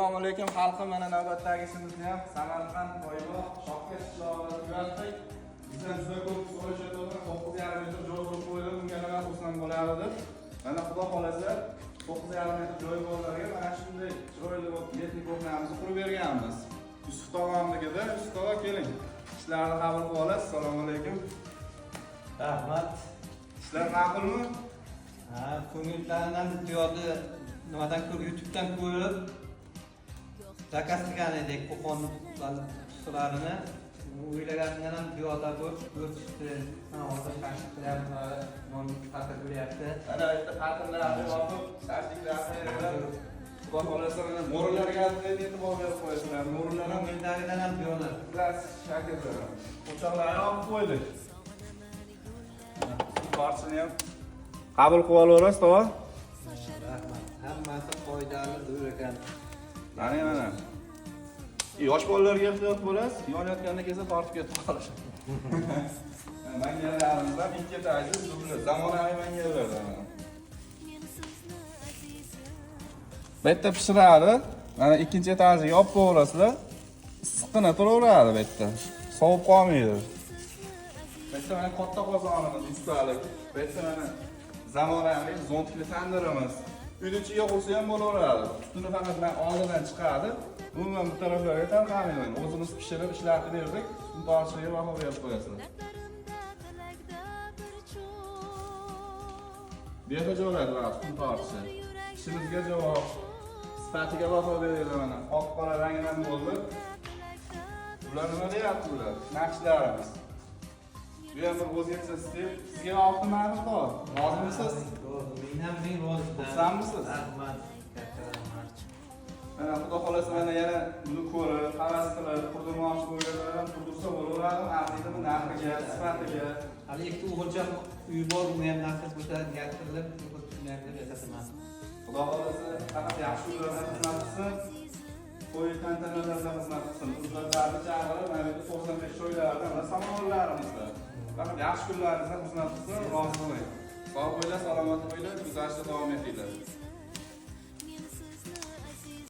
Assalomu alaykum xalqim, mana navbatdagi ishimizni ham Samarqand Boyvoq Shohkes qishlog'ida tugatdik. Bizdan juda ko'p so'rashadi, 9,5 metr joy bo'lib qo'yilib, unga nima xursand bo'lardi deb. Mana xudo xolasa 9,5 metr joy bo'lganlarga mana shunday chiroyli metnik o'rnamizni qurib berganmiz. Yusuf tog'amnikida, Yusuf tog'a keling. Ishlarni qabul qilib olasiz. Assalomu alaykum. Rahmat. Ishlar ma'qulmi? Ha, ko'ngillardan ziyodi nimadan ko'rib YouTube'dan ko'rib zakaz qilgan edik qo'qonlarni. O'ylaganimdan ham ziyoda o'tishdi. Mana hozir tashkil qilyapmiz, non tarqatib beryapti. Mana bitta xatirlarni yopib, tasdiqlarni xudo xolasa mana mo'rilarga e'tibor berib qo'yasizlar. Mo'rilar ham ko'ngillardan ham ziyoda. plastik shaklda. O'choqlarni olib qo'ydik. Barchani ham qabul qilib olaverasiz, tog'a. Rahmat. Hammasi foydali o'ylagan. Mana. Yosh bolalarga ehtiyot bo'lasiz. Yonayotganda kelsa tortib ketib qolish. Mangallarimizdan ikki etajli dubli, zamonaviy mangallar. Bu yerda pishiradi. Mana ikkinchi etajga yopib qo'yasizlar. Issiqqina turaveradi bu yerda. Sovib qolmaydi. Bu yerda mana katta qozonimiz ustalik. Bu yerda mana zamonaviy zontli tandirimiz. Uyda ichiga qo'ysa ham bo'laveradi. Ustini faqat men oldindan chiqadi. Umuman bu taraflarga tarqamayman. O'zimiz pishirib ishlatib berdik. Ustini tortishiga baho berib qo'yasizlar. Beha jo'radi va ustini tortishi. Ishimizga javob. Sifatiga baho beringlar mana. Oq qora rangdan bo'ldi. Bular nima deyapti bular? Naqshlarimiz. Bu ham bir o'zgacha stil. Sizga yoqdimi bor? Rozimisiz? Men ham roziman. Xursandmisiz? Rahmat. Katta rahmat. Mana xudo xolasa mana yana buni ko'rib, havas qilib, qurdirmoqchi bo'lganlar ham qurdirsa bo'laveradi. Arziydi narxiga, sifatiga. Hali ikki o'g'ilcham uy bor, uni ham nasib bo'lsa gapirib, deb yasaman. Xudo xolasa faqat yaxshi uylardan xizmat qilsin. To'y tantanalarda xizmat qilsin. Qizlarni chaqirib, mana bu 95 to'ylarda mana samovarlarimizda. Faqat yaxshi kunlaringizda xizmat qilsin, rozi bo'ling. Sog' bo'ling, salomat bo'ling, guzashda davom etinglar.